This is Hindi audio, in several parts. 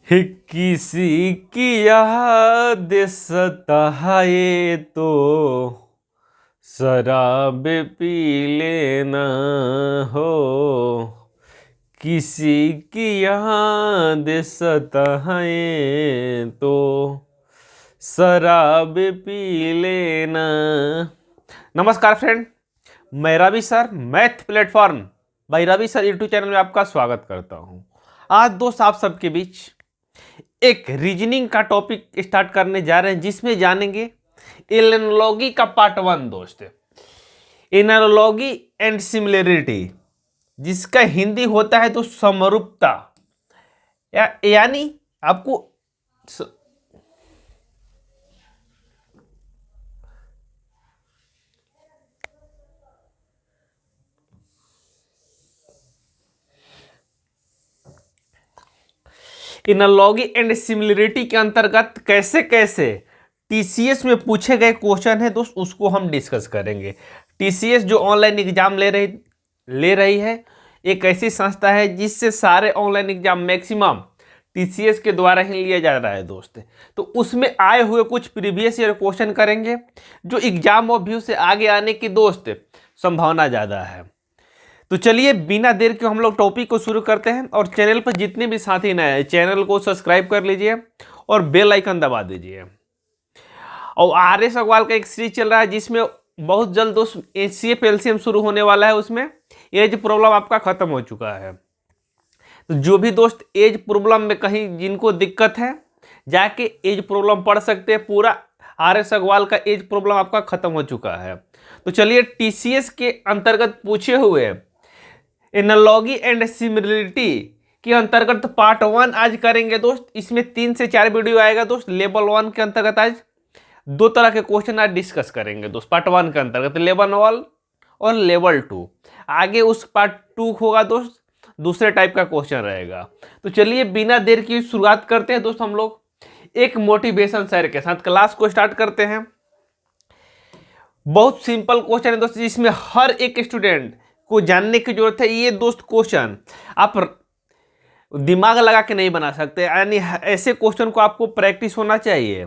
है किसी की याद सताए तो शराब पी लेना हो। किसी की याद सताए तो शराब पी लेना। नमस्कार फ्रेंड, मैं Ravi sir math platform by Ravi sir YouTube channel में आपका स्वागत करता हूं। आज दोस्त आप सबके बीच एक रीजनिंग का टॉपिक स्टार्ट करने जा रहे हैं, जिसमें जानेंगे एनालॉजी का पार्ट 1 दोस्त, एनालॉजी एंड सिमिलरिटी, जिसका हिंदी होता है तो समरूपता। यानी आपको एनालॉजी एंड सिमिलरिटी के अंतर्गत कैसे कैसे टीसीएस में पूछे गए क्वेश्चन है दोस्त, उसको हम डिस्कस करेंगे। टीसीएस जो ऑनलाइन एग्जाम ले रही है, एक ऐसी संस्था है जिससे सारे ऑनलाइन एग्जाम मैक्सिमम टीसीएस के द्वारा ही लिया जा रहा है दोस्त। तो उसमें आए हुए कुछ प्रीवियस ईयर क्वेश्चन करेंगे, जो एग्जाम ऑफ व्यू से आगे आने की दोस्त संभावना ज़्यादा है। तो चलिए बिना देर के हम लोग टॉपिक को शुरू करते हैं। और चैनल पर जितने भी साथी नए हैं, चैनल को सब्सक्राइब कर लीजिए और बेल आइकन दबा दीजिए। और आर्य सगवाल का एक सीरीज चल रहा है, जिसमें बहुत जल्द दोस्त एचसीएफ एलसीएम शुरू होने वाला है। उसमें एज प्रॉब्लम आपका खत्म हो चुका है। तो जो भी दोस्त एज प्रॉब्लम में कहीं जिनको दिक्कत है, जाके एज प्रॉब्लम पढ़ सकते हैं। पूरा आर्य सगवाल का एज प्रॉब्लम आपका खत्म हो चुका है। तो चलिए टीसीएस के अंतर्गत पूछे हुए एनालॉजी एंड सिमिलरिटी के अंतर्गत पार्ट 1 आज करेंगे दोस्त। इसमें 3 से 4 वीडियो आएगा दोस्त। लेवल 1 के अंतर्गत आज 2 तरह के क्वेश्चन आज डिस्कस करेंगे दोस्त। पार्ट 1 के अंतर्गत लेवल 1 और लेवल 2। आगे उस पार्ट 2 होगा दोस्त, दूसरे टाइप का क्वेश्चन रहेगा। तो चलिए बिना देर की शुरुआत करते हैं दोस्त। हम लोग एक मोटिवेशन शेयर के साथ क्लास को स्टार्ट करते हैं। बहुत सिंपल क्वेश्चन है दोस्त, जिसमें हर एक स्टूडेंट को जानने की जरूरत है। ये दोस्त क्वेश्चन आप दिमाग लगा के नहीं बना सकते, यानी ऐसे क्वेश्चन को आपको प्रैक्टिस होना चाहिए,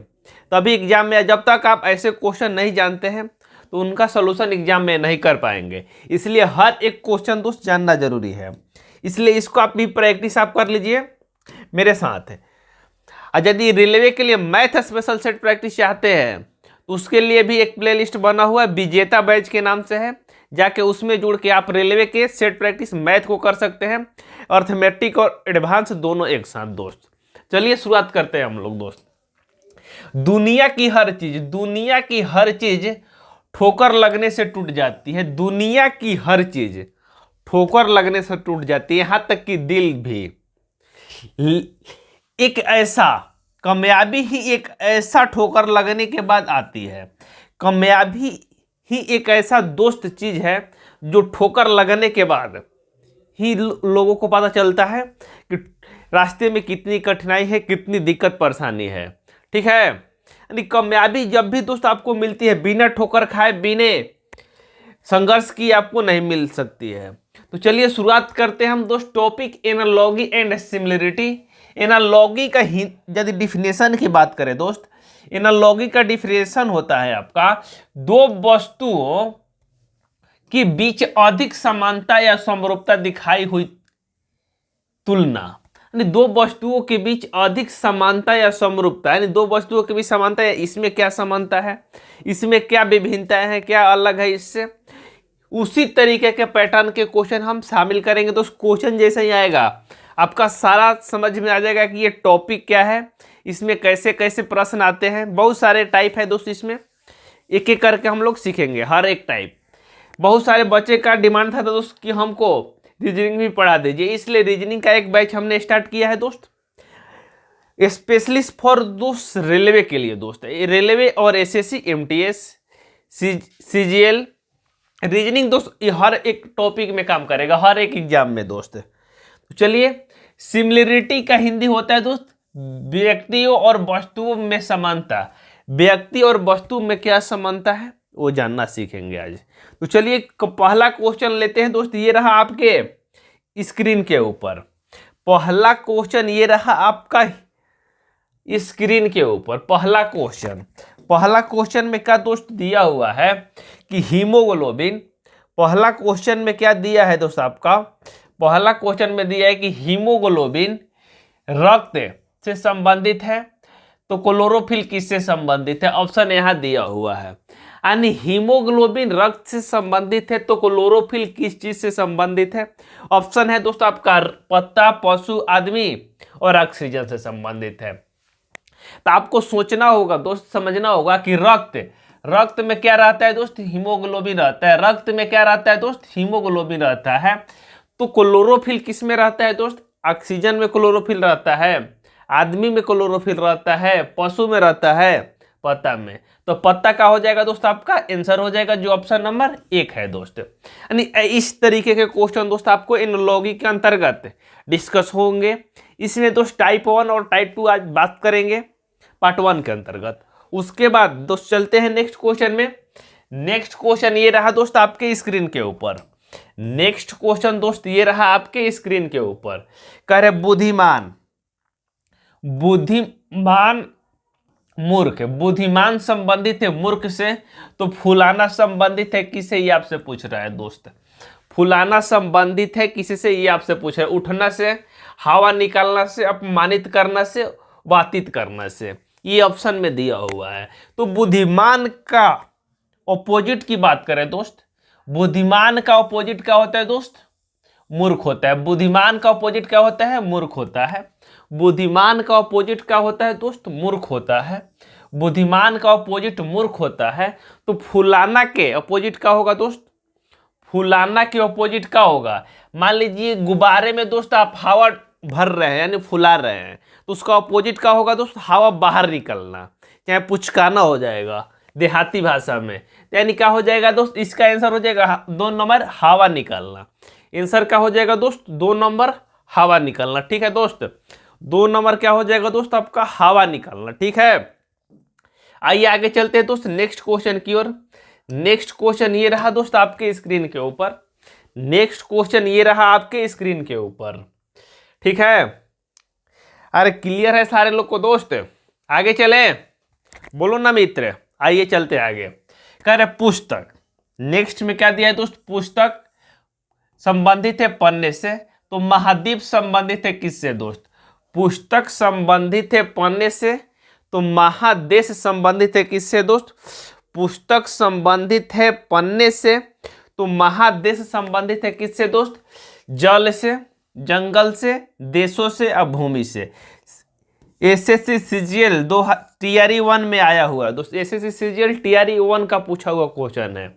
तभी एग्जाम में। जब तक आप ऐसे क्वेश्चन नहीं जानते हैं तो उनका सोल्यूशन एग्जाम में नहीं कर पाएंगे। इसलिए हर एक क्वेश्चन दोस्त जानना जरूरी है। इसलिए इसको आप भी प्रैक्टिस आप कर लीजिए मेरे साथ। और यदि रेलवे के लिए मैथ स्पेशल सेट प्रैक्टिस चाहते हैं तो उसके लिए भी एक प्लेलिस्ट बना हुआ है, विजेता बैच के नाम से है। जाके उसमें जुड़ के आप रेलवे के सेट प्रैक्टिस मैथ को कर सकते हैं, अर्थमेटिक और एडवांस दोनों एक साथ दोस्त। चलिए शुरुआत करते हैं हम लोग दोस्त। दुनिया की हर चीज ठोकर लगने से टूट जाती है। दुनिया की हर चीज ठोकर लगने से टूट जाती है, यहां तक कि दिल भी। कामयाबी ही एक ऐसा ठोकर लगने के बाद आती है। कामयाबी ही एक ऐसा दोस्त चीज है जो ठोकर लगने के बाद ही लोगों को पता चलता है कि रास्ते में कितनी कठिनाई है, कितनी दिक्कत परेशानी है। ठीक है, यानी कामयाबी जब भी दोस्त आपको मिलती है, बिना ठोकर खाए, बिना संघर्ष की आपको नहीं मिल सकती है। तो चलिए शुरुआत करते हैं हम दोस्त। Topic analogy and similarity. Analogy का यदि डिफिनेशन की बात करें दोस्त, एनालॉजी का डिफिनेशन होता है आपका दो वस्तुओं के बीच अधिक समानता या समरूपता दिखाई हुई तुलना। यानी दो वस्तुओं के बीच अधिक समानता या समरूपता, यानी दो वस्तुओं के बीच समानता है, इसमें क्या समानता है, इसमें क्या विभिन्नता है, क्या अलग है इससे, उसी तरीके के पैटर्न के क्वेश्चन हम शामिल करेंगे। तो उस क्वेश्चन जैसे ही आएगा आपका सारा समझ में आ जाएगा कि ये टॉपिक क्या है, इसमें कैसे कैसे प्रश्न आते हैं। बहुत सारे टाइप है दोस्त, इसमें एक एक करके हम लोग सीखेंगे हर एक टाइप। बहुत सारे बच्चे का डिमांड था दोस्त कि हमको रीजनिंग भी पढ़ा दीजिए, इसलिए रीजनिंग का एक बैच हमने स्टार्ट किया है दोस्त, स्पेशलिस्ट फॉर दोस्त रेलवे के लिए दोस्त। रेलवे और एसएससी, एमटीएस, सीजीएल रीजनिंग दोस्त ये हर एक टॉपिक में काम करेगा, हर एक एग्जाम में दोस्त। तो चलिए, सिमिलरिटी का हिंदी होता है दोस्त व्यक्तियों और वस्तुओं में समानता। व्यक्ति और वस्तु में क्या समानता है वो जानना सीखेंगे आज। तो चलिए पहला क्वेश्चन लेते हैं दोस्त। ये रहा आपके स्क्रीन के ऊपर पहला क्वेश्चन, ये रहा आपका स्क्रीन के ऊपर पहला क्वेश्चन में क्या दोस्त दिया हुआ है कि हीमोग्लोबिन, पहला क्वेश्चन में क्या दिया है दोस्त आपका, पहला क्वेश्चन में दिया है कि हीमोग्लोबिन रक्त से संबंधित है, तो क्लोरोफिल किससे संबंधित है, ऑप्शन यहां दिया हुआ है। यानी हीमोग्लोबिन रक्त से संबंधित है तो क्लोरोफिल किस चीज से संबंधित है, ऑप्शन है दोस्त आपका पत्ता, पशु, आदमी और ऑक्सीजन से संबंधित है। तो आपको सोचना होगा दोस्त, समझना होगा कि रक्त में क्या रहता है दोस्त, हीमोग्लोबिन रहता है। रक्त में क्या रहता है दोस्त, हीमोग्लोबिन रहता है। तो क्लोरोफिल किस में रहता है दोस्त, ऑक्सीजन में क्लोरोफिल रहता है, आदमी में क्लोरोफिल रहता है, पशु में रहता है, पत्ता में। तो पत्ता का हो जाएगा दोस्त आपका आंसर हो जाएगा जो ऑप्शन नंबर 1 है दोस्त। यानी इस तरीके के क्वेश्चन दोस्त आपको एनालॉजी के अंतर्गत डिस्कस होंगे। इसमें दोस्त टाइप 1 और टाइप 2 आज बात करेंगे पार्ट 1 के अंतर्गत। उसके बाद दोस्त चलते हैं नेक्स्ट क्वेश्चन में। नेक्स्ट क्वेश्चन ये रहा दोस्त आपके स्क्रीन के ऊपर। नेक्स्ट क्वेश्चन दोस्त ये रहा आपके स्क्रीन के ऊपर। कह रहे बुद्धिमान मूर्ख, बुद्धिमान संबंधित है मूर्ख से, तो फुलाना संबंधित है किससे, ये आपसे पूछ रहा है दोस्त। फुलाना संबंधित है किसी से, ये आपसे पूछ रहा है। उठना से, हवा निकालना से, अपमानित करना से, वातित करना से, ये ऑप्शन में दिया हुआ है। तो बुद्धिमान का ऑपोजिट की बात करें दोस्त, बुद्धिमान का ऑपोजिट क्या होता है दोस्त, मूर्ख होता है। बुद्धिमान का ऑपोजिट क्या होता है, मूर्ख होता है। बुद्धिमान का ऑपोजिट क्या होता है दोस्त, मूर्ख होता है। बुद्धिमान का ऑपोजिट मूर्ख होता है। तो फुलाना के ऑपोजिट क्या होगा दोस्त, फुलाना के ऑपोजिट क्या होगा। मान लीजिए गुब्बारे में दोस्त आप हवा भर रहे हैं यानी फुला रहे हैं, तो उसका ऑपोजिट क्या होगा दोस्त, हवा बाहर निकलना, चाहे पुचकाना हो जाएगा देहाती भाषा में। यानी क्या हो जाएगा दोस्त, इसका आंसर हो जाएगा 2 नंबर हवा निकालना। आंसर क्या हो जाएगा दोस्त, 2 नंबर हवा निकालना। ठीक है दोस्त, 2 नंबर क्या हो जाएगा दोस्त आपका, हवा निकालना। ठीक है, आइए आगे चलते हैं दोस्त नेक्स्ट क्वेश्चन की ओर। नेक्स्ट क्वेश्चन ये रहा दोस्त आपके स्क्रीन के ऊपर। नेक्स्ट क्वेश्चन ये रहा आपके स्क्रीन के ऊपर। ठीक है, अरे क्लियर है सारे लोग को दोस्त, आगे चलें, बोलो ना मित्र, आइए चलते आगे। कह रहे पुस्तक, नेक्स्ट में क्या दिया है दोस्त, पुस्तक संबंधित है पढ़ने से, तो महाद्वीप संबंधित है किससे दोस्त, पुस्तक संबंधित है पढ़ने से, तो महादेश संबंधित है किससे दोस्त, पुस्तक संबंधित है पढ़ने से, तो महादेश संबंधित है किससे दोस्त, जल से, जंगल से, देशों से और भूमि से। एसएससी सीजीएल टीआरई 1 में आया हुआ है दोस्त, एसएससी सीजीएल टीआरई 1 का पूछा हुआ क्वेश्चन है।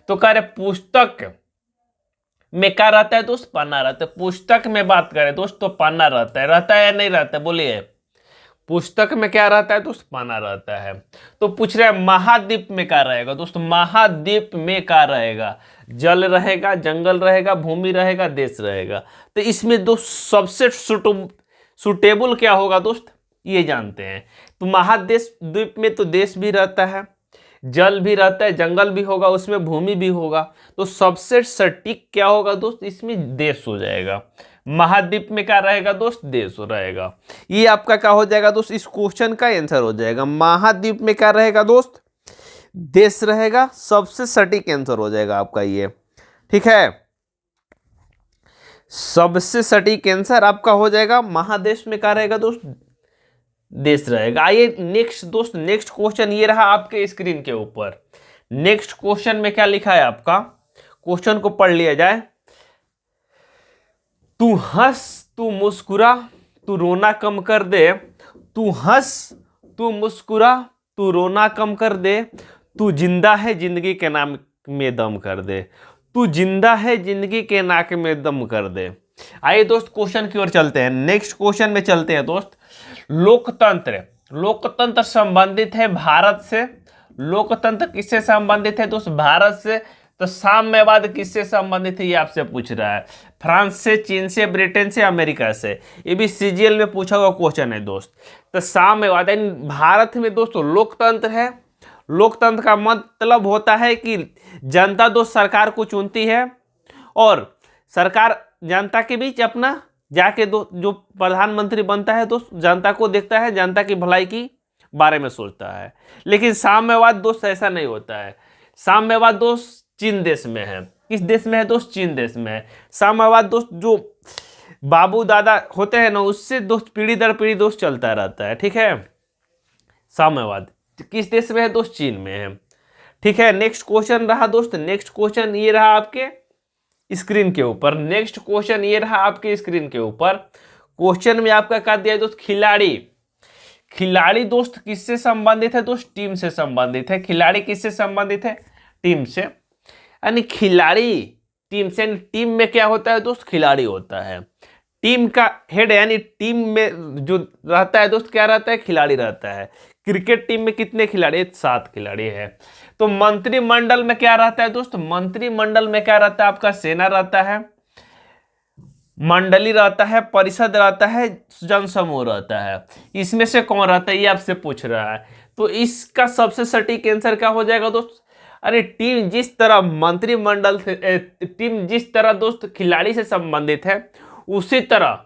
तो कह रहे पुस्तक में क्या रहता है दोस्त, पन्ना रहता है। पुस्तक में बात करें दोस्त तो पन्ना रहता है या नहीं रहता है, बोलिए। पुस्तक में क्या रहता है दोस्त, पन्ना रहता है। तो पूछ रहे हैं महाद्वीप में क्या रहेगा दोस्त, महाद्वीप में क्या रहेगा, जल रहेगा, जंगल रहेगा, भूमि रहेगा, देश रहेगा। तो इसमें दोस्त सबसे सुटेबल क्या होगा दोस्त, ये जानते हैं। तो महादेश द्वीप में तो देश भी रहता है, जल भी रहता है, जंगल भी होगा, उसमें भूमि भी होगा। तो सबसे सटीक क्या होगा दोस्त, इसमें देश हो जाएगा। महाद्वीप में क्या रहेगा दोस्त, देश रहेगा। ये आपका क्या हो जाएगा दोस्त, इस क्वेश्चन का आंसर हो जाएगा। महाद्वीप में क्या रहेगा दोस्त, देश रहेगा, सबसे सटीक आंसर हो जाएगा आपका ये। ठीक है, सबसे सटीक आंसर आपका हो जाएगा, महादेश में क्या रहेगा दोस्त, देश रहेगा। आइए नेक्स्ट दोस्त, नेक्स्ट क्वेश्चन ये रहा आपके स्क्रीन के ऊपर। नेक्स्ट क्वेश्चन में क्या लिखा है आपका, क्वेश्चन को पढ़ लिया जाए। तू हंस, तू मुस्कुरा, तू रोना कम कर दे, तू हंस, तू मुस्कुरा, तू रोना कम कर दे, तू जिंदा है जिंदगी के नाम में दम कर दे, तू जिंदा है जिंदगी के नाक में दम कर दे। आइए दोस्त क्वेश्चन की ओर चलते हैं, नेक्स्ट क्वेश्चन में चलते हैं दोस्त। लोकतंत्र, लोकतंत्र संबंधित है भारत से। लोकतंत्र किससे संबंधित है दोस्त, भारत से। तो साम्यवाद किससे संबंधित है, ये आपसे पूछ रहा है। फ्रांस से, चीन से, ब्रिटेन से, अमेरिका से। ये भी सीजीएल में पूछा हुआ क्वेश्चन है दोस्त। तो साम्यवाद यानी भारत में दोस्तों लोकतंत्र है। लोकतंत्र का मतलब होता है कि जनता दोस्त सरकार को चुनती है और सरकार जनता के बीच अपना जाके जो प्रधानमंत्री बनता है दोस्त जनता को देखता है, जनता की भलाई की बारे में सोचता है। लेकिन साम्यवाद दोस्त ऐसा नहीं होता है। साम्यवाद दोस्त चीन देश में है। किस देश में है दोस्त? चीन देश में है। साम्यवाद दोस्त जो बाबू दादा होते हैं ना, उससे दोस्त पीढ़ी दर पीढ़ी दोस्त चलता रहता है। ठीक है, साम्यवाद किस देश में है दोस्त? चीन में है। ठीक है, नेक्स्ट क्वेश्चन रहा दोस्त, नेक्स्ट क्वेश्चन ये रहा आपके स्क्रीन के ऊपर। नेक्स्ट क्वेश्चन ये रहा आपके स्क्रीन के ऊपर। क्वेश्चन में आपका क्या दिया है दोस्त? खिलाड़ी। खिलाड़ी दोस्त किससे संबंधित है दोस्त? टीम से संबंधित है। खिलाड़ी किससे संबंधित है? टीम से। यानी खिलाड़ी टीम से, यानी टीम में क्या होता है दोस्त? खिलाड़ी होता है। टीम का हेड, यानी टीम में जो रहता है दोस्त क्या रहता है? खिलाड़ी रहता है। क्रिकेट टीम में कितने खिलाड़ी? 7 खिलाड़ी है। तो मंत्रिमंडल में क्या रहता है दोस्त? मंत्रिमंडल में क्या रहता है? आपका सेना रहता है, मंडली रहता है, परिषद रहता है, जनसमूह रहता है। इसमें से कौन रहता है ये आपसे पूछ रहा है। तो इसका सबसे सटीक आंसर क्या हो जाएगा दोस्त? अरे टीम जिस तरह मंत्रिमंडल से, टीम जिस तरह दोस्त खिलाड़ी से संबंधित है, उसी तरह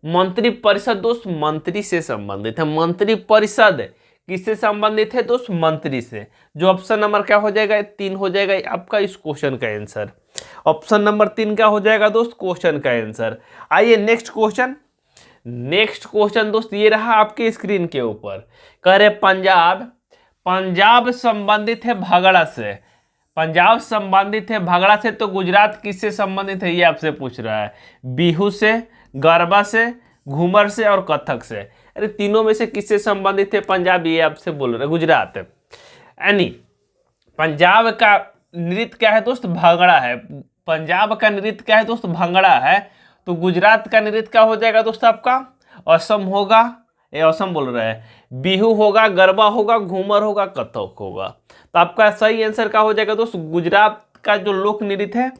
मंत्री परिषद दोस्त मंत्री से संबंधित है। मंत्री परिषद किससे संबंधित है दोस्त? मंत्री से। जो ऑप्शन नंबर क्या हो जाएगा? 3 हो जाएगा आपका इस क्वेश्चन का आंसर। ऑप्शन नंबर 3 क्या हो जाएगा दोस्त? क्वेश्चन का आंसर। आइए नेक्स्ट क्वेश्चन। नेक्स्ट क्वेश्चन दोस्त ये रहा आपके स्क्रीन के ऊपर। कह रहे पंजाब, पंजाब संबंधित है भगड़ा से। पंजाब संबंधित है भगड़ा से, तो गुजरात किससे संबंधित है ये आपसे पूछ रहा है। बिहू से, गरबा से, घूमर से और कथक से। अरे तीनों में से किससे संबंधित है पंजाब? ये आपसे बोल रहे गुजरात। यानी पंजाब का नृत्य क्या है दोस्त? भंगड़ा है। पंजाब का नृत्य क्या है दोस्त? भंगड़ा है। तो गुजरात का नृत्य क्या हो जाएगा दोस्त आपका? असम होगा, ये असम बोल रहा है। बिहू होगा, गरबा होगा, घूमर होगा, कथक होगा। तो आपका सही आंसर क्या हो जाएगा दोस्त? गुजरात का जो लोक नृत्य है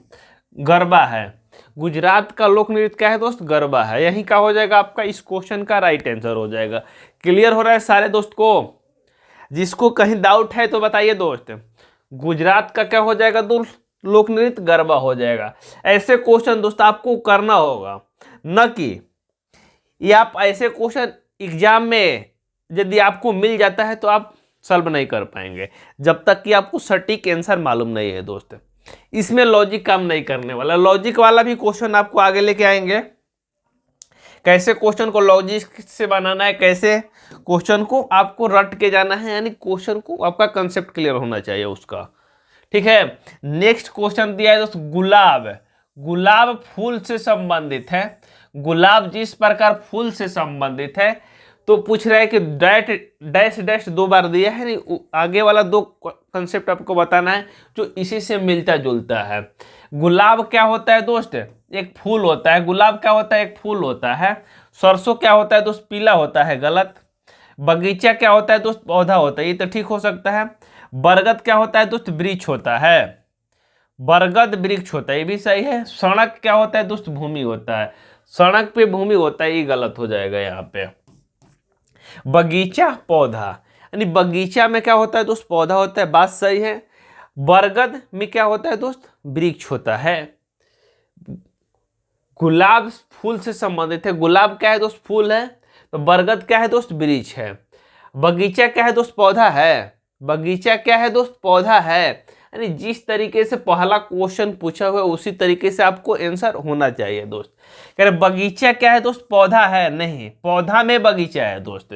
गरबा है। गुजरात का लोक नृत्य क्या है दोस्त? गरबा है। यही क्या हो जाएगा आपका इस क्वेश्चन का राइट आंसर हो जाएगा। क्लियर हो रहा है सारे दोस्त को? जिसको कहीं डाउट है तो बताइए दोस्त। गुजरात का क्या हो जाएगा दोस्त? लोक नृत्य गरबा हो जाएगा। ऐसे क्वेश्चन दोस्त आपको करना होगा, न कि ये आप ऐसे क्वेश्चन एग्जाम में यदि आपको मिल जाता है तो आप सॉल्व नहीं कर पाएंगे जब तक कि आपको सटीक आंसर मालूम नहीं है दोस्त। इसमें लॉजिक काम नहीं करने वाला। लॉजिक वाला भी क्वेश्चन आपको आगे लेके आएंगे, कैसे क्वेश्चन को लॉजिक से बनाना है, कैसे क्वेश्चन को आपको रट के जाना है, यानी क्वेश्चन को आपका कंसेप्ट क्लियर होना चाहिए उसका। ठीक है, नेक्स्ट क्वेश्चन दिया है दोस्त गुलाब। गुलाब फूल से संबंधित है। गुलाब जिस प्रकार फूल से संबंधित है, तो पूछ रहा है कि डैश डैश 2 बार दिया है, नहीं आगे वाला 2 कंसेप्ट आपको बताना है जो इसी से मिलता जुलता है। गुलाब क्या होता है दोस्त? एक फूल होता है। गुलाब क्या होता है? एक फूल होता है। सरसों क्या होता है दोस्त? पीला होता है, गलत। बगीचा क्या होता है दोस्त? पौधा होता है, ये तो ठीक हो सकता है। बरगद क्या होता है दोस्त? वृक्ष होता है। बरगद वृक्ष होता है, ये भी सही है। सड़क क्या होता है दोस्त? भूमि होता है। सड़क पे भूमि होता है, ये गलत हो जाएगा यहाँ पे। बगीचा पौधा, यानी बगीचा में क्या होता है दोस्त? पौधा होता है, बात सही है। बरगद में क्या होता है दोस्त? वृक्ष होता है। गुलाब फूल से संबंधित है। गुलाब क्या है दोस्त? फूल है। तो बरगद क्या है दोस्त? वृक्ष है। बगीचा क्या है दोस्त? पौधा है। बगीचा क्या है दोस्त? पौधा है। यानी जिस तरीके से पहला क्वेश्चन पूछा हुआ उसी तरीके से आपको आंसर होना चाहिए दोस्त। कह रहे बगीचा क्या है दोस्त? पौधा है, नहीं, पौधा में बगीचा है दोस्त।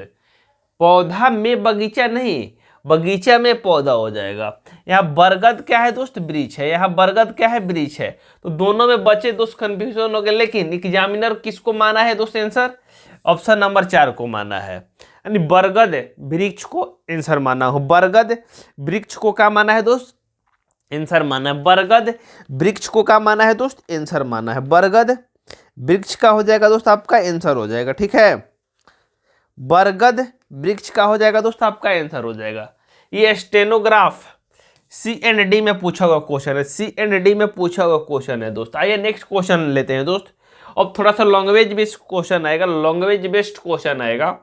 पौधा में बगीचा नहीं, बगीचा में पौधा हो जाएगा। यहाँ बरगद क्या है दोस्त? वृक्ष है। यहाँ बरगद क्या है? वृक्ष है। तो दोनों में बचे दोस्त कंफ्यूजन हो गए, लेकिन एग्जामिनर किसको माना है दोस्त आंसर? ऑप्शन नंबर 4 को माना है, यानी बरगद वृक्ष को आंसर माना हो। बरगद वृक्ष को क्या माना है दोस्त? आंसर माना है। बरगद वृक्ष को क्या माना है दोस्त? आंसर माना है। बरगद वृक्ष का हो जाएगा दोस्त आपका आंसर हो जाएगा। ठीक है, बरगद वृक्ष का हो जाएगा दोस्त आपका आंसर हो जाएगा। ये स्टेनोग्राफ C&D में पूछा हुआ क्वेश्चन है। C&D में पूछा हुआ क्वेश्चन है दोस्त। आइए नेक्स्ट क्वेश्चन लेते हैं दोस्त। अब थोड़ा सा लैंग्वेज बेस्ड क्वेश्चन आएगा, लैंग्वेज बेस्ड क्वेश्चन आएगा।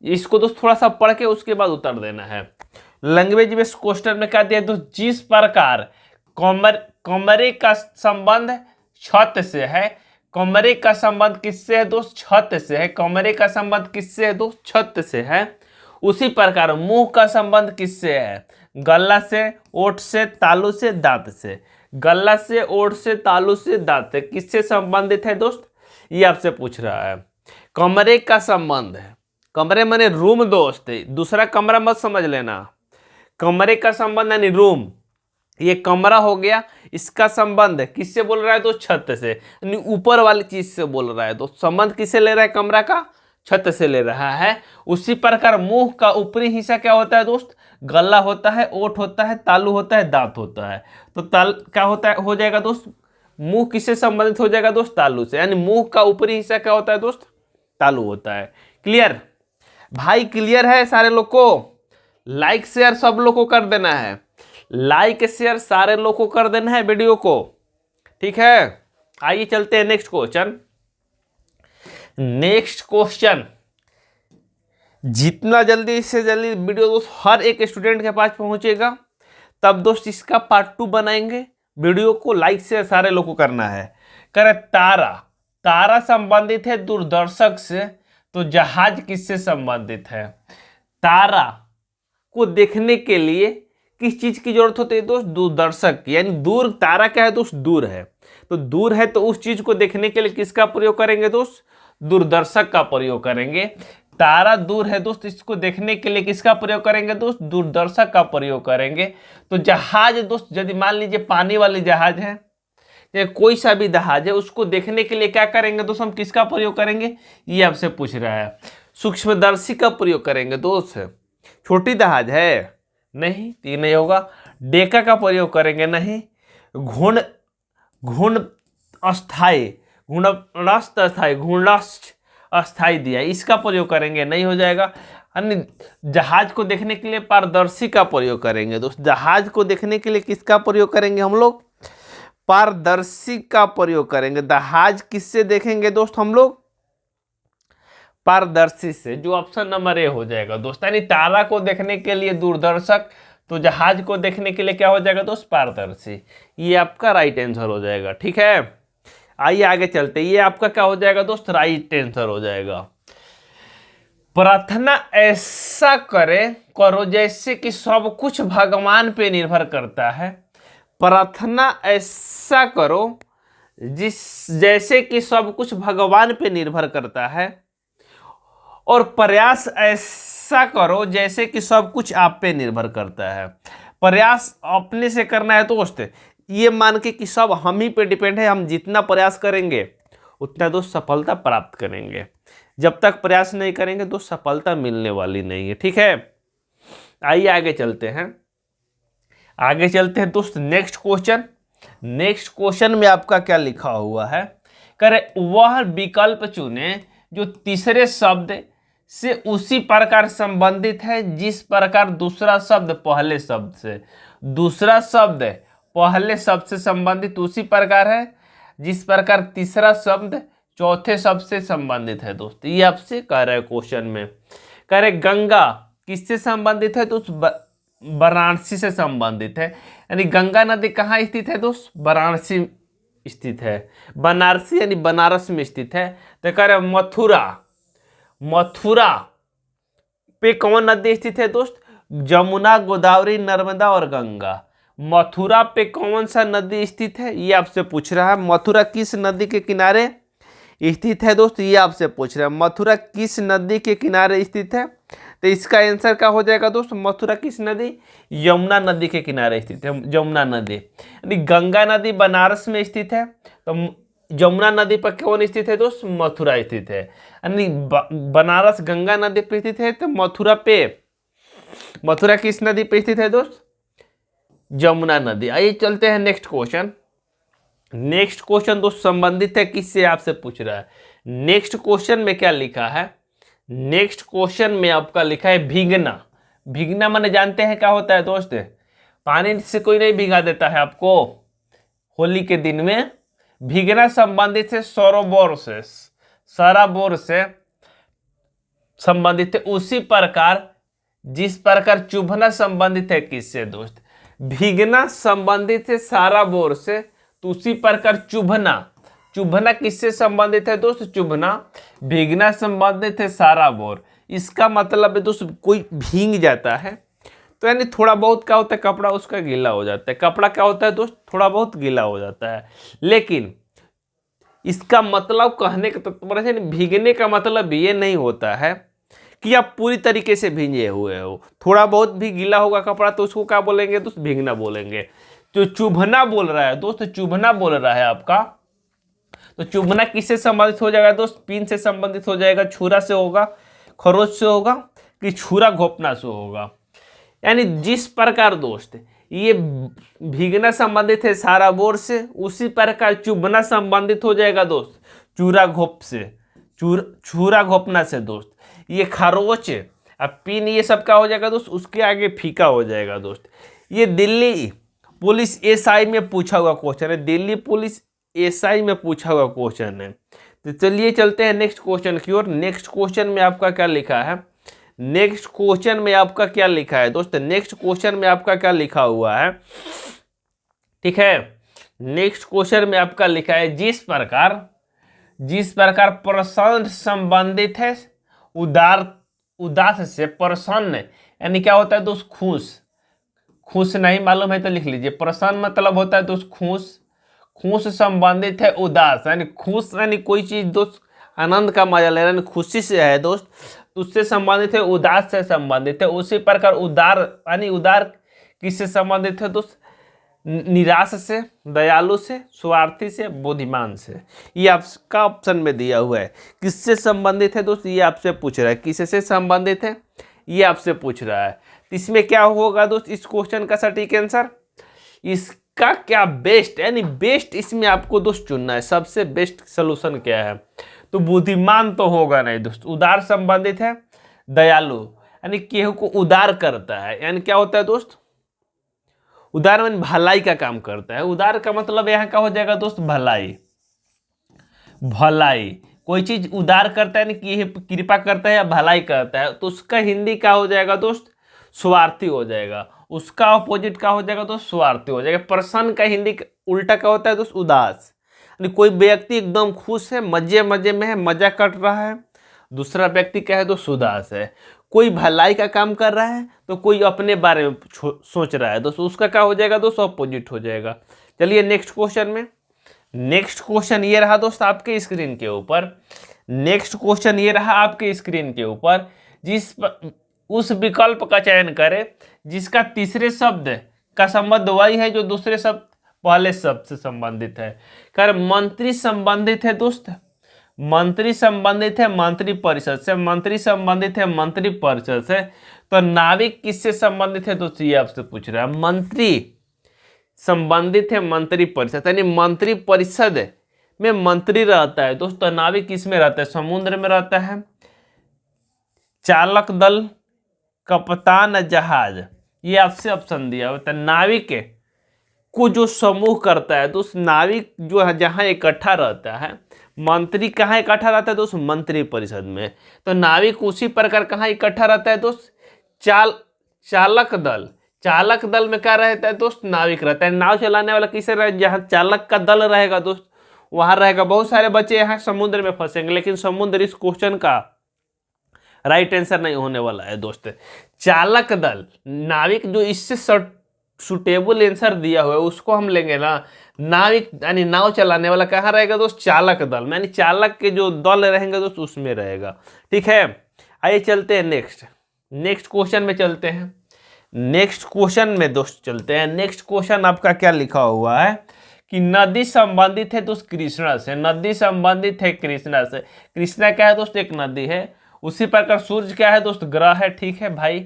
इसको दोस्त थोड़ा सा पढ़ के उसके बाद उत्तर देना है। लैंग्वेज बेस्ड क्वेश्चन में क्या दिया दोस्त? जिस प्रकार कमरे का संबंध छत से है, कमरे का संबंध किससे है दोस्त? छत से है। कमरे का संबंध किससे है दोस्त? छत से है। उसी प्रकार मुंह का संबंध किससे है? गला से, ओठ से, तालू से, दांत से। गला से, ओठ से, तालू से, दांत से किससे संबंधित है दोस्त? ये आपसे पूछ रहा है। कमरे का संबंध है, कमरे माने रूम दोस्त, दूसरा कमरा मत समझ लेना। कमरे का संबंध यानी रूम, ये कमरा हो गया, इसका संबंध किससे बोल रहा है दोस्त? छत से, यानी ऊपर वाली चीज से बोल रहा है दोस्त। संबंध किससे ले रहा है? कमरा का छत से ले रहा है। उसी प्रकार मुंह का ऊपरी हिस्सा क्या होता है दोस्त? गला होता है, ओठ होता है, तालू होता है, दांत होता है। तो ताल क्या होता है, हो जाएगा दोस्त? मुंह किससे संबंधित हो जाएगा दोस्त? तालू से, यानी मुंह का ऊपरी हिस्सा क्या होता है दोस्त? तालू होता है। क्लियर भाई? क्लियर है सारे लोग को? लाइक शेयर सब लोग को कर देना है, लाइक शेयर सारे लोग को कर देना है वीडियो को, ठीक है। आइए चलते हैं नेक्स्ट क्वेश्चन। नेक्स्ट क्वेश्चन, जितना जल्दी से जल्दी वीडियो दोस्त हर एक स्टूडेंट के पास पहुंचेगा तब दोस्त इसका पार्ट 2 बनाएंगे। वीडियो को लाइक शेयर सारे लोग को करना है। करे तारा, तारा संबंधित है दूरदर्शक से, तो जहाज किससे संबंधित है? तारा को देखने के लिए किस चीज की जरूरत होती है दोस्त? दूरदर्शक की, यानी दूर, तारा क्या है दोस्त? दूर है। तो दूर है तो उस चीज को देखने के लिए किसका प्रयोग करेंगे दोस्त? दूरदर्शक का प्रयोग करेंगे। तारा दूर है दोस्त, इसको देखने के लिए किसका प्रयोग करेंगे दोस्त? दूरदर्शक का प्रयोग करेंगे। तो जहाज दोस्त, यदि मान लीजिए पानी वाली जहाज है या कोई सा भी जहाज है, उसको देखने के लिए क्या करेंगे दोस्त? हम किसका प्रयोग करेंगे? ये आपसे पूछ रहा है। सूक्ष्मदर्शी का प्रयोग करेंगे दोस्त। छोटी जहाज है नहीं, ये नहीं होगा। डेका का प्रयोग करेंगे नहीं। घूर्ण, घूर्ण अस्थाई, घूर्णस्थ अस्थाई, घूर्णस्थ अस्थाई दिया, इसका प्रयोग करेंगे नहीं, हो जाएगा। अन्य जहाज को देखने के लिए पारदर्शी का प्रयोग करेंगे दोस्त। जहाज को देखने के लिए किसका प्रयोग करेंगे हम लोग? पारदर्शी का प्रयोग करेंगे। जहाज किससे देखेंगे दोस्त हम लोग? पारदर्शी से, जो ऑप्शन नंबर ए हो जाएगा दोस्त। यानी तारा को देखने के लिए दूरदर्शक, तो जहाज को देखने के लिए क्या हो जाएगा दोस्त? पारदर्शी। ये आपका राइट आंसर हो जाएगा, ठीक है। आइए आगे चलते, ये आपका क्या हो जाएगा दोस्त? राइट आंसर हो जाएगा। प्रार्थना ऐसा करो जैसे कि सब कुछ भगवान पे निर्भर करता है। प्रार्थना ऐसा करो जैसे कि सब कुछ भगवान पे निर्भर करता है, और प्रयास ऐसा करो जैसे कि सब कुछ आप पे निर्भर करता है। प्रयास अपने से करना है दोस्त, ये मान के कि सब हम ही पे डिपेंड है, हम जितना प्रयास करेंगे उतना दोस्त सफलता प्राप्त करेंगे। जब तक प्रयास नहीं करेंगे दोस्त सफलता मिलने वाली नहीं है, ठीक है। आइए आगे चलते हैं, आगे चलते हैं दोस्त नेक्स्ट क्वेश्चन। नेक्स्ट क्वेश्चन में आपका क्या लिखा हुआ है? करे वह विकल्प चुने जो तीसरे शब्द से उसी प्रकार संबंधित है जिस प्रकार दूसरा शब्द पहले शब्द से। दूसरा शब्द पहले शब्द से संबंधित उसी प्रकार है जिस प्रकार तीसरा शब्द चौथे शब्द से संबंधित है दोस्त। ये आपसे कह रहा है क्वेश्चन में। कह रहे गंगा किससे संबंधित है? तो वाराणसी से संबंधित है। यानी गंगा नदी कहाँ स्थित है दोस्त? वाराणसी स्थित है। बनारसी यानी बनारस में स्थित है। तो कह रहे मथुरा, मथुरा पे कौन नदी स्थित है दोस्त? जमुना, गोदावरी, नर्मदा और गंगा। मथुरा पे कौन सा नदी स्थित है ये आपसे पूछ रहा है। मथुरा किस नदी के किनारे स्थित है दोस्त? ये आपसे पूछ रहा है मथुरा किस नदी के किनारे स्थित है। तो इसका आंसर क्या हो जाएगा दोस्त? मथुरा किस नदी? यमुना नदी के किनारे स्थित है, यमुना नदी। यानी गंगा नदी बनारस में स्थित है, तो यमुना नदी पर कौन स्थित है दोस्त? मथुरा स्थित है। यानी बनारस गंगा नदी पर स्थित है, तो मथुरा किस नदी पर स्थित है दोस्त? यमुना नदी। आइए चलते हैं नेक्स्ट क्वेश्चन। नेक्स्ट क्वेश्चन दोस्त संबंधित है किससे आपसे पूछ रहा है। नेक्स्ट क्वेश्चन में क्या लिखा है? नेक्स्ट क्वेश्चन में आपका लिखा है भीगना। भीगना माने जानते हैं क्या होता है दोस्त? पानी से कोई नहीं भिगा देता है आपको होली के दिन में। भीगना संबंधित है सरोवर से, सराबोर से संबंधित है उसी प्रकार जिस प्रकार चुभना संबंधित है किससे दोस्त? भीगना संबंधित है साराबोर से, तो उसी प्रकार चुभना, चुभना किससे संबंधित है दोस्त? चुभना भीगना संबंधित है साराबोर। इसका मतलब है दोस्त कोई भीग जाता है तो यानी थोड़ा बहुत क्या होता है, कपड़ा उसका गीला हो जाता है। कपड़ा क्या होता है दोस्त? थोड़ा बहुत गीला हो जाता है। लेकिन इसका मतलब कहने का तो भीगने का मतलब ये नहीं होता है कि आप पूरी तरीके से भीगे हुए हो। थोड़ा बहुत भी गीला होगा कपड़ा तो उसको क्या बोलेंगे दोस्त? भीगना बोलेंगे। जो चुभना बोल रहा है दोस्त, चुभना बोल रहा है आपका, तो चुभना किससे संबंधित हो जाएगा दोस्त? पिन से संबंधित हो जाएगा, छुरा से होगा, खरोच से होगा कि छुरा घोपना से होगा। यानी जिस प्रकार दोस्त ये भीगना संबंधित है साराबोर से, उसी प्रकार चुभना संबंधित हो जाएगा दोस्त चूरा घोप से, छुरा घोपना से दोस्त। ये खरोच अब पिन ये सब का हो जाएगा दोस्त, उसके आगे फीका हो जाएगा दोस्त। ये दिल्ली पुलिस एसआई में पूछा हुआ क्वेश्चन है, दिल्ली पुलिस एसआई में पूछा हुआ क्वेश्चन है। तो चलिए चलते हैं नेक्स्ट क्वेश्चन की ओर। नेक्स्ट क्वेश्चन में आपका क्या लिखा है? नेक्स्ट क्वेश्चन में आपका क्या लिखा है दोस्त? नेक्स्ट क्वेश्चन में आपका क्या लिखा हुआ है? ठीक है, नेक्स्ट क्वेश्चन में आपका लिखा है जिस प्रकार प्रसन्न संबंधित है उदास से। प्रसन्न यानी क्या होता है दोस्त? खुश। खुश नहीं मालूम है तो लिख लीजिए। प्रसन्न मतलब होता है दोस्त खुश। खुश संबंधित है उदास, यानी खुश यानी कोई चीज दोस्त आनंद का मजा ले रहा है, खुशी से है दोस्त, उससे संबंधित है। उदास से संबंधित है। उसी प्रकार उदार यानी उदार किससे संबंधित है दोस्त? निराश से, दयालु से, स्वार्थी से, बुद्धिमान से। ये आपका ऑप्शन में दिया हुआ है। किससे संबंधित है दोस्त? ये आपसे पूछ रहा है। किससे संबंधित है ये आपसे पूछ रहा है। तो इसमें क्या होगा दोस्त? इस क्वेश्चन का सटीक आंसर, इसका क्या बेस्ट यानी बेस्ट इसमें आपको दोस्त चुनना है। सबसे बेस्ट सोल्यूशन क्या है? तो बुद्धिमान तो होगा नहीं दोस्त। उदार संबंधित है दयालु, यानी केहू को उदार करता है। यानी क्या होता है दोस्त? उदार यानी भलाई का काम करता है। उदार का मतलब यहाँ का हो जाएगा दोस्त भलाई। भलाई कोई चीज उदार करता है कि कृपा करता है या भलाई करता है, तो उसका हिंदी क्या हो जाएगा दोस्त? स्वार्थी हो जाएगा। उसका अपोजिट का हो जाएगा दोस्त? स्वार्थी हो जाएगा। प्रसन्न का हिंदी उल्टा क्या होता है दोस्त? उदास। यानी कोई व्यक्ति एकदम खुश है, मजे मजे में है, मजा कट रहा है। दूसरा व्यक्ति क्या है दोस्त? उदास है। कोई भलाई का काम कर रहा है तो कोई अपने बारे में सोच रहा है दोस्त, उसका क्या हो जाएगा दोस्त? अपोजिट हो जाएगा। चलिए नेक्स्ट क्वेश्चन में। नेक्स्ट क्वेश्चन ये रहा दोस्त आपके स्क्रीन के ऊपर। नेक्स्ट क्वेश्चन ये रहा आपके स्क्रीन के ऊपर। उस विकल्प का चयन करें जिसका तीसरे शब्द का संबंध वही है जो दूसरे शब्द पहले शब्द से संबंधित है। कर मंत्री संबंधित है दोस्त, मंत्री संबंधित है मंत्री परिषद से, मंत्री संबंधित है मंत्री परिषद से। तो नाविक किससे संबंधित है दोस्त? ये आपसे पूछ रहा है। मंत्री संबंधित है मंत्री परिषद, यानी मंत्री परिषद में मंत्री रहता है दोस्त। तो नाविक किसमें रहता है? समुद्र में रहता है। चालक दल, कप्तान जहाज, ये आपसे ऑप्शन दिया होता है। नाविक को जो समूह करता है दोस्त, नाविक जो है जहाँ इकट्ठा रहता है। मंत्री कहाँ इकट्ठा रहता है दोस्त? मंत्री परिषद में। तो नाविक उसी प्रकार कहाँ इकट्ठा रहता है दोस्त? चालक दल। चालक दल में क्या रहता है दोस्त? नाविक रहता है। नाव चलाने वाला किसे रहेगा? जहाँ चालक का दल रहेगा दोस्त वहां रहेगा। बहुत सारे बच्चे यहाँ समुद्र में फंसेंगे, लेकिन समुद्र इस क्वेश्चन का राइट आंसर नहीं होने वाला है दोस्त। चालक दल, नाविक जो इससे सुटेबल आंसर दिया हुआ है उसको हम लेंगे ना। नाविक यानी नाव चलाने वाला कहाँ रहेगा दोस्त? चालक दल में, यानी चालक के जो दल रहेंगे दोस्त उसमें रहेगा। ठीक है, आइए चलते हैं नेक्स्ट क्वेश्चन में चलते हैं। नेक्स्ट क्वेश्चन में दोस्त चलते हैं। नेक्स्ट क्वेश्चन आपका क्या लिखा हुआ है कि नदी संबंधित है दोस्त कृष्णा से। नदी संबंधित है कृष्णा से। कृष्णा क्या है दोस्त? एक नदी है। उसी प्रकार सूर्य क्या है दोस्त? ग्रह है। ठीक है भाई।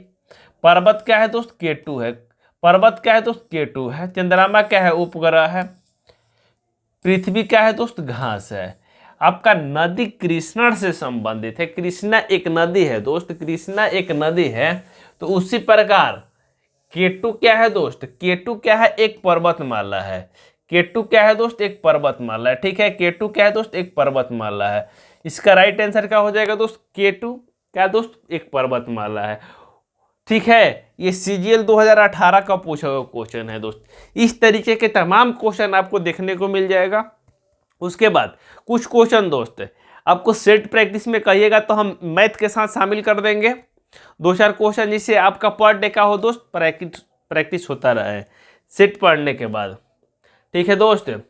पर्वत क्या है दोस्त? केतु है। पर्वत क्या है दोस्त? केतु है। चंद्रमा क्या है? उपग्रह है। पृथ्वी क्या है दोस्त? घास है। आपका नदी कृष्णा से संबंधित है। कृष्णा एक नदी है दोस्त, कृष्णा एक नदी है। तो उसी प्रकार केतु क्या है दोस्त? केतु क्या है? एक पर्वतमाला है। केतु क्या है दोस्त? एक पर्वतमाला है। ठीक है, केतु क्या है दोस्त? एक पर्वतमाला है। इसका राइट आंसर क्या हो जाएगा दोस्त? केतु क्या दोस्त? एक पर्वतमाला है। ठीक है, ये सीजीएल 2018 का पूछा हुआ क्वेश्चन है दोस्त। इस तरीके के तमाम क्वेश्चन आपको देखने को मिल जाएगा उसके बाद कुछ क्वेश्चन दोस्त आपको सेट प्रैक्टिस में कहिएगा तो हम मैथ के साथ शामिल कर देंगे, 2-4 क्वेश्चन, जिससे आपका पर डे का हो दोस्त प्रैक्टिस होता रहे सेट पढ़ने के बाद। ठीक है दोस्त,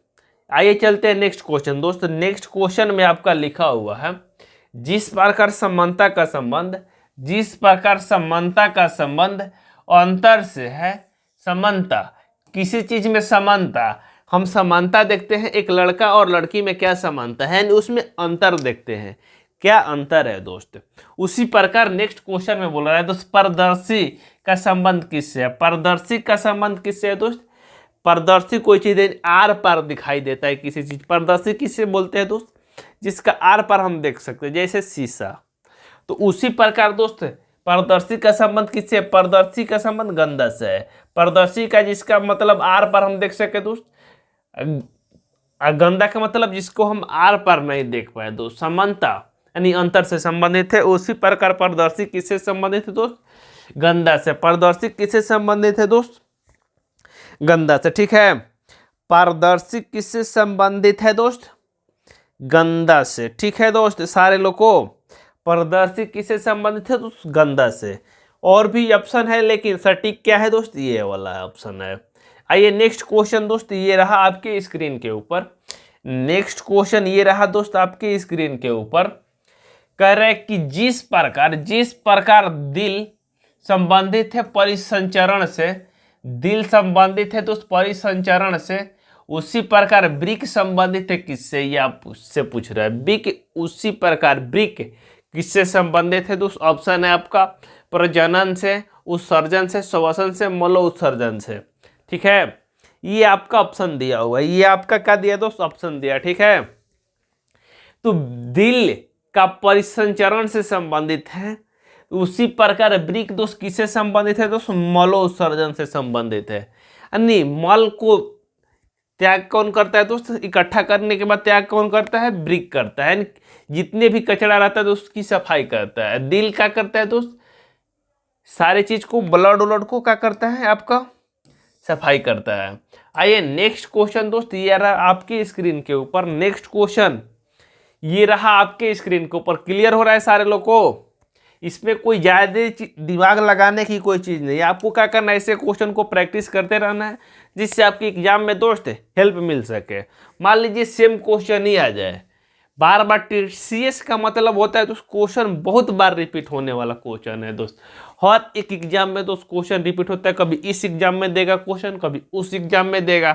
आइए चलते हैं नेक्स्ट क्वेश्चन। दोस्त नेक्स्ट क्वेश्चन में आपका लिखा हुआ है, जिस प्रकार समानता का संबंध अंतर से है। समानता, किसी चीज में समानता, हम समानता देखते हैं एक लड़का और लड़की में क्या समानता है, उसमें अंतर देखते हैं, क्या अंतर है दोस्त। उसी प्रकार नेक्स्ट क्वेश्चन में बोल रहा है दोस्त, पारदर्शी का संबंध किससे है। पारदर्शी का संबंध किससे है दोस्त। पारदर्शी कोई चीज आर पार दिखाई देता है किसी चीज, पारदर्शी किससे बोलते हैं दोस्त, जिसका आर पार हम देख सकते हैं, जैसे शीशा। तो उसी प्रकार दोस्त पारदर्शी का संबंध किससे, पारदर्शी का संबंध गंधा से है। पारदर्शी का जिसका मतलब आर पार हम देख सके दोस्त, गंधा का मतलब जिसको हम आर पार नहीं देख पाए दोस्त। समानता यानी अंतर से संबंधित है। उसी प्रकार पारदर्शी किससे संबंधित है दोस्त, गंधा से। पारदर्शी किससे संबंधित है दोस्त, गंधा से। ठीक है, पारदर्शी किससे संबंधित है दोस्त, गंधा से। ठीक है दोस्त, सारे लोग को पारदर्शी किससे संबंधित है दोस्त, गंधा से। और भी ऑप्शन है लेकिन सटीक क्या है दोस्त, ये वाला ऑप्शन है। आइए नेक्स्ट क्वेश्चन दोस्त, ये रहा आपके स्क्रीन के ऊपर। नेक्स्ट क्वेश्चन ये रहा दोस्त आपके स्क्रीन के ऊपर। कह रहे कि जिस प्रकार दिल संबंधित है परिसंचरण से, दिल संबंधित है दोस्त परिसंचरण से, उसी प्रकार वृक्क संबंधित है किससे, ये आप उससे पूछ रहे हैं। वृक्क, उसी प्रकार वृक्क किससे संबंधित है दोस्त। ऑप्शन है आपका प्रजनन से, उत्सर्जन से, श्वसन से, मलो उत्सर्जन से। ठीक है, ये आपका ऑप्शन दिया हुआ है, ये आपका क्या दिया दोस्त, ऑप्शन दिया। ठीक है, तो दिल का परिसंचरण से संबंधित है, उसी प्रकार वृक्क दोस्त किससे संबंधित है दोस्त, मलो उत्सर्जन से संबंधित है। यानी मल को त्याग कौन करता है दोस्त, इकट्ठा करने के बाद त्याग कौन करता है, वृक्क करता है। जितने भी कचरा रहता है दोस्त उसकी सफाई करता है। दिल क्या करता है दोस्त, सारे चीज को, ब्लड उलड को क्या करता है, आपका सफाई करता है। आइए नेक्स्ट क्वेश्चन दोस्त, ये रहा आपके स्क्रीन के ऊपर। नेक्स्ट क्वेश्चन ये रहा आपके स्क्रीन के ऊपर। क्लियर हो रहा है सारे लोग को, इसमें कोई ज्यादा दिमाग लगाने की कोई चीज नहीं। आपको क्या करना है, ऐसे क्वेश्चन को प्रैक्टिस करते रहना है, जिससे आपके एग्जाम में दोस्त हेल्प मिल सके। मान लीजिए सेम क्वेश्चन ही आ जाए बार बार, टीसीएस का मतलब होता है दोस्त क्वेश्चन बहुत बार रिपीट होने वाला क्वेश्चन है दोस्त। हर एक एग्जाम में दोस्त क्वेश्चन रिपीट होता है, कभी इस एग्जाम में देगा क्वेश्चन, कभी उस एग्जाम में देगा,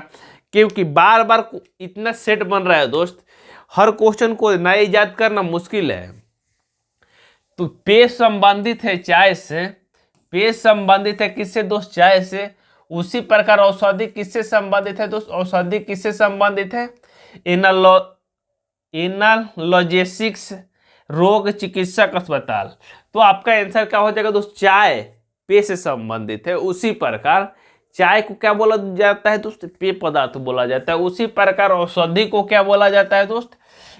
क्योंकि बार बार इतना सेट बन रहा है दोस्त, हर क्वेश्चन को नया इजाद करना मुश्किल है। तो पेय संबंधित है चाय से, पेय संबंधित है किससे दोस्त, चाय से। उसी प्रकार औषधि किससे संबंधित है दोस्त, औषधि किससे संबंधित है, एनाल्जेसिक्स रोग चिकित्सक अस्पताल। तो आपका आंसर क्या हो जाएगा दोस्त, चाय पेय से संबंधित है। उसी प्रकार चाय को क्या बोला जाता है दोस्त, पेय पदार्थ बोला जाता है। उसी प्रकार औषधि को क्या बोला जाता है दोस्त,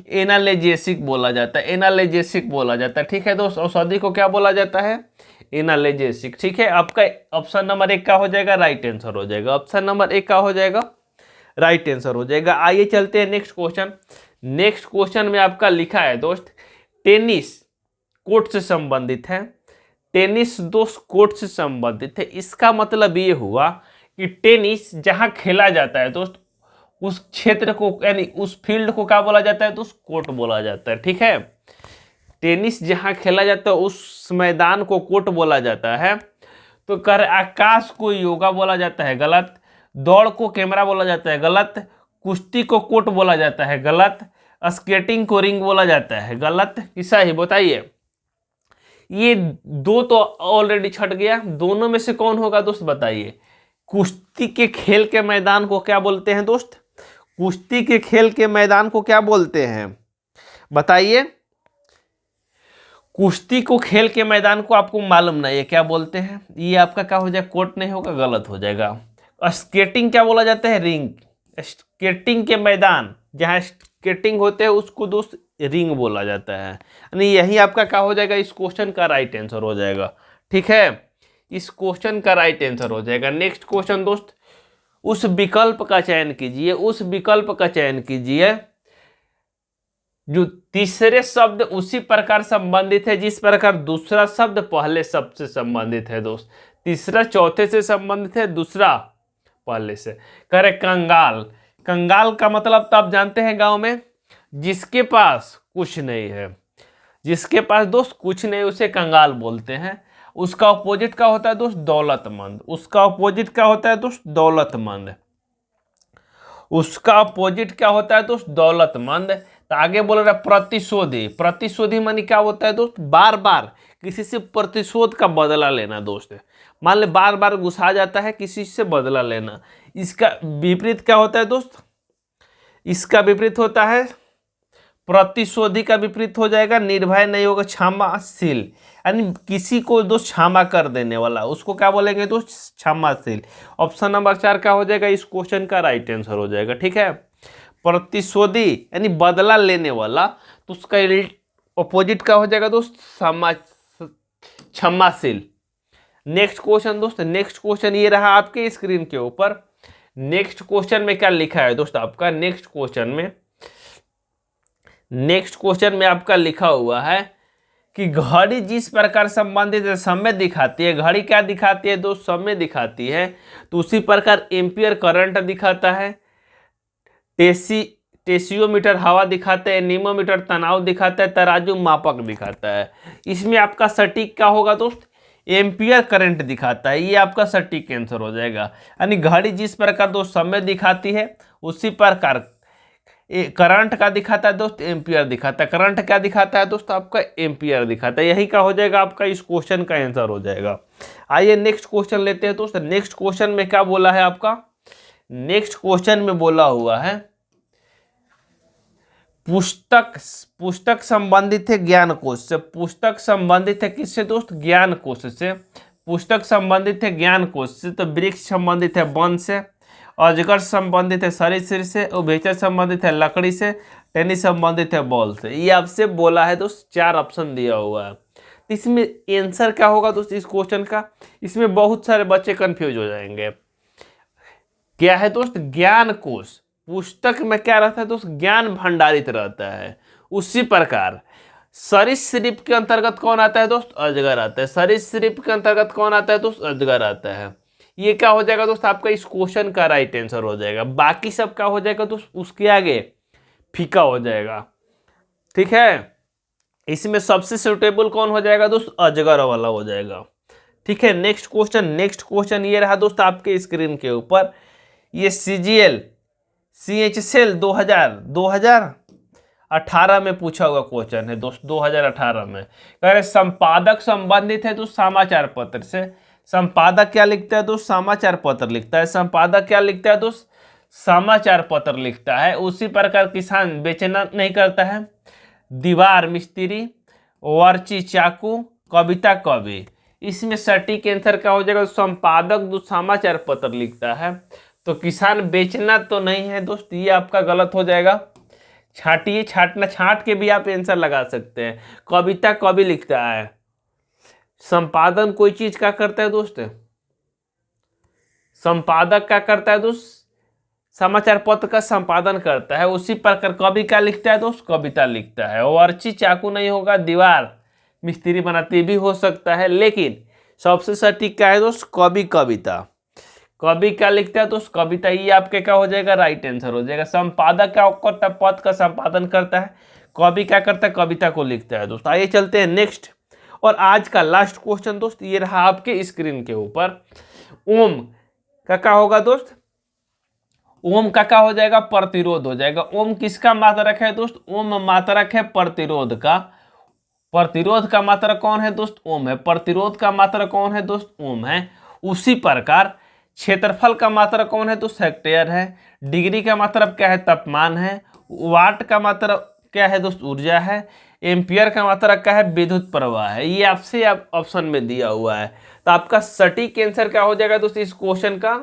एनाल्जेसिक बोला जाता है, एनाल्जेसिक बोला जाता है। ठीक है दोस्त, औषधि को क्या बोला जाता है, एनाल्जेसिक। ठीक है, आपका ऑप्शन नंबर 1 का हो जाएगा राइट आंसर हो जाएगा, ऑप्शन नंबर 1 का हो जाएगा राइट आंसर हो जाएगा। आइए चलते हैं नेक्स्ट क्वेश्चन। नेक्स्ट क्वेश्चन में आपका लिखा है दोस्त, टेनिस कोर्ट से संबंधित है। टेनिस दोस्त कोर्ट से संबंधित है, इसका मतलब ये हुआ कि टेनिस जहां खेला जाता है दोस्त, उस क्षेत्र को यानी उस फील्ड को क्या बोला जाता है दोस्त, कोर्ट बोला जाता है। ठीक है, टेनिस जहां खेला जाता है उस मैदान को कोर्ट बोला जाता है। तो कर आकाश को योगा बोला जाता है, गलत। दौड़ को कैमरा बोला जाता है, गलत। कुश्ती को कोर्ट बोला जाता है, गलत। स्केटिंग को रिंग बोला जाता है, गलत। किसा ही बताइए, ये दो तो ऑलरेडी छट गया, दोनों में से कौन होगा दोस्त बताइए। कुश्ती के खेल के मैदान को क्या बोलते हैं दोस्त, कुश्ती के खेल के मैदान को क्या बोलते हैं बताइए। कुश्ती को खेल के मैदान को आपको मालूम नहीं है क्या बोलते हैं, ये आपका क्या हो जाएगा, कोर्ट नहीं होगा, गलत हो जाएगा। स्केटिंग क्या बोला जाता है, रिंग। स्केटिंग के मैदान जहाँ स्केटिंग होते हैं उसको दोस्त रिंग बोला जाता है। यानी यही आपका क्या हो जाएगा, इस क्वेश्चन का राइट आंसर हो जाएगा। ठीक है, इस क्वेश्चन का राइट आंसर हो जाएगा। नेक्स्ट क्वेश्चन दोस्त, उस विकल्प का चयन कीजिए, उस विकल्प का चयन कीजिए जो तीसरे शब्द उसी प्रकार संबंधित है जिस प्रकार दूसरा शब्द पहले शब्द से संबंधित है दोस्त। तीसरा चौथे से संबंधित है, दूसरा पहले से। कह रहे कंगाल। कंगाल का मतलब तो आप जानते हैं गांव में, जिसके पास कुछ नहीं है। जिसके पास दोस्त कुछ नहीं उसे कंगाल बोलते हैं। उसका अपोजिट क्या होता है दोस्त? दौलतमंद। उसका अपोजिट क्या होता है दोस्त? दौलतमंद। उसका अपोजिट क्या होता है दोस्त? दौलतमंद। तो आगे बोल रहा है प्रतिशोधी। प्रतिशोधी मानी क्या होता है दोस्त? बार बार किसी से प्रतिशोध का बदला लेना दोस्त। मान ले बार बार गुस्सा जाता है, किसी से बदला लेना। इसका विपरीत क्या होता है दोस्त? इसका विपरीत होता है, प्रतिशोधी का विपरीत हो जाएगा निर्भय नहीं होगा, क्षमाशील। यानी किसी को दोस्त क्षमा कर देने वाला, उसको क्या बोलेंगे दोस्त? क्षमाशील। ऑप्शन नंबर 4 क्या हो जाएगा? इस क्वेश्चन का राइट आंसर हो जाएगा। ठीक है, प्रतिशोधी यानी बदला लेने वाला, तो उसका अपोजिट क्या हो जाएगा दोस्त? क्षमाशील। नेक्स्ट क्वेश्चन दोस्त, नेक्स्ट क्वेश्चन ये रहा आपके स्क्रीन के ऊपर। नेक्स्ट क्वेश्चन में क्या लिखा है दोस्त आपका? नेक्स्ट क्वेश्चन में आपका लिखा हुआ है कि घड़ी जिस प्रकार संबंधित है समय दिखाती है। घड़ी क्या दिखाती है दोस्त? समय दिखाती है। तो उसी प्रकार एम्पियर करंट दिखाता है, टेसियोमीटर हवा दिखाता है, एनीमोमीटर तनाव दिखाता है, तराजू मापक दिखाता है। इसमें आपका सटीक क्या होगा दोस्त? एम्पियर करंट दिखाता है। ये आपका सटीक आंसर हो जाएगा। यानी घड़ी जिस प्रकार दोस्त समय दिखाती है उसी प्रकार करंट का दिखाता है दोस्त, एम्पियर दिखाता है। करंट क्या दिखाता है दोस्त? आपका एम्पियर दिखाता है। यही क्या हो जाएगा? आपका इस क्वेश्चन का आंसर हो जाएगा। आइए नेक्स्ट क्वेश्चन लेते हैं दोस्त। नेक्स्ट क्वेश्चन में क्या बोला है आपका? नेक्स्ट क्वेश्चन में बोला हुआ है पुस्तक संबंधित है ज्ञान कोश से। पुस्तक संबंधित है किससे दोस्त? ज्ञान कोश से। पुस्तक संबंधित है ज्ञान कोश से। तो वृक्ष संबंधित है वन से, अजगर संबंधित है सरीसृप से, उभयचर संबंधित है लकड़ी से, टेनिस संबंधित है बॉल से। ये आपसे बोला है दोस्त, 4 ऑप्शन दिया हुआ है। तो इसमें आंसर क्या होगा दोस्त इस क्वेश्चन का? इसमें बहुत सारे बच्चे कंफ्यूज हो जाएंगे। क्या है दोस्त? ज्ञान कोश। पुस्तक में क्या रहता है दोस्त? ज्ञान भंडारित रहता है। उसी प्रकार सरीसृप के अंतर्गत कौन आता है दोस्त? अजगर आता है। सरीसृप के अंतर्गत कौन आता है दोस्त? अजगर आता है। ये क्या हो जाएगा दोस्त? आपका इस क्वेश्चन का राइट आंसर हो जाएगा। बाकी सब क्या हो जाएगा दोस्त? उसके आगे फीका हो जाएगा। ठीक है, इसमें सबसे सुटेबल कौन हो जाएगा दोस्त? अजगर वाला हो जाएगा। ठीक है, नेक्स्ट क्वेश्चन ये रहा दोस्त आपके स्क्रीन के ऊपर। ये CGL CHSL 2018 में पूछा हुआ क्वेश्चन है दोस्त। 2018 में कह रहे संपादक संबंधित है तो समाचार पत्र से। संपादक क्या लिखता है दोस्त? समाचार पत्र लिखता है। संपादक क्या लिखता है दोस्त? समाचार पत्र लिखता है। उसी प्रकार किसान बेचना नहीं करता है। दीवार मिस्त्री, वर्ची चाकू, कविता कवि। इसमें सटीक आंसर क्या हो जाएगा? संपादक जो समाचार पत्र लिखता है। तो किसान बेचना तो नहीं है दोस्त, ये आपका गलत हो जाएगा। छाटिए, छाट के भी आप आंसर लगा सकते हैं। कविता कवि लिखता है। संपादन कोई चीज क्या करता है दोस्त? संपादक क्या करता है दोस्त? समाचार पत्र का संपादन करता है। उसी प्रकार कवि क्या लिखता है दोस्त? कविता लिखता है। वर्ची चाकू नहीं होगा, दीवार मिस्त्री बनाते भी हो सकता है, लेकिन सबसे सटीक क्या है दोस्त? कवि कविता। कवि क्या लिखता है दोस्त? कविता। ये आपके क्या हो जाएगा? राइट आंसर हो जाएगा। संपादक क्या करता है? पद का संपादन करता है। कवि क्या करता है? कविता को लिखता है दोस्त। आइए चलते हैं नेक्स्ट और आज का लास्ट क्वेश्चन दोस्त, ये रहा आपके स्क्रीन के ऊपर। ओम का क्या होगा दोस्त? ओम का क्या हो जाएगा? प्रतिरोध हो जाएगा। ओम किसका मात्रक है दोस्त? ओम मात्रक है प्रतिरोध का। प्रतिरोध का मात्रक कौन है दोस्त? ओम है। प्रतिरोध का मात्रक कौन है दोस्त? ओम है। उसी प्रकार क्षेत्रफल का मात्रक कौन है दोस्त? हेक्टेयर है। डिग्री का मात्रक क्या है? तापमान है। वाट का मात्रक क्या है दोस्त? ऊर्जा है। एम्पियर का मात्रक क्या है? विद्युत प्रवाह है। ये आपसे ऑप्शन में दिया हुआ है। तो आपका सटीक आंसर क्या हो जाएगा दोस्त इस क्वेश्चन का?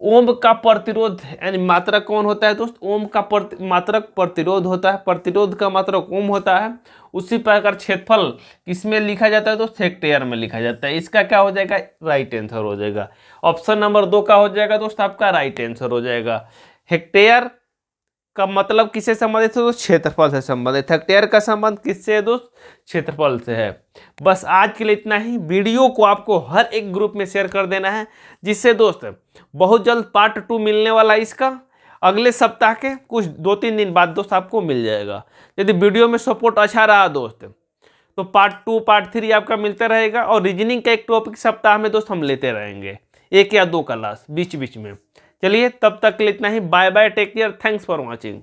ओम का प्रतिरोध यानी मात्रक कौन होता है दोस्त? ओम का मात्रक प्रतिरोध होता है। प्रतिरोध का मात्रक ओम होता है। उसी प्रकार क्षेत्रफल किसमें लिखा जाता है दोस्त? हेक्टेयर में लिखा जाता है। इसका क्या हो जाएगा? राइट आंसर हो जाएगा। ऑप्शन नंबर 2 का हो जाएगा दोस्त आपका राइट आंसर हो जाएगा। हेक्टेयर का मतलब किससे संबंधित है दोस्त? क्षेत्रफल से संबंधित। हेक्टेयर का संबंध किससे है दोस्त? क्षेत्रफल से है। बस आज के लिए इतना ही। वीडियो को आपको हर एक ग्रुप में शेयर कर देना है, जिससे दोस्त बहुत जल्द पार्ट 2 मिलने वाला है इसका। अगले सप्ताह के कुछ 2-3 दिन बाद दोस्त आपको मिल जाएगा। यदि वीडियो में सपोर्ट अच्छा रहा दोस्त, तो पार्ट 2 पार्ट 3 आपका मिलता रहेगा। और रीजनिंग का एक टॉपिक सप्ताह में दोस्त हम लेते रहेंगे, 1 या 2 क्लास बीच बीच में। चलिए तब तक के लिए इतना ही। Bye bye, take care, thanks for watching.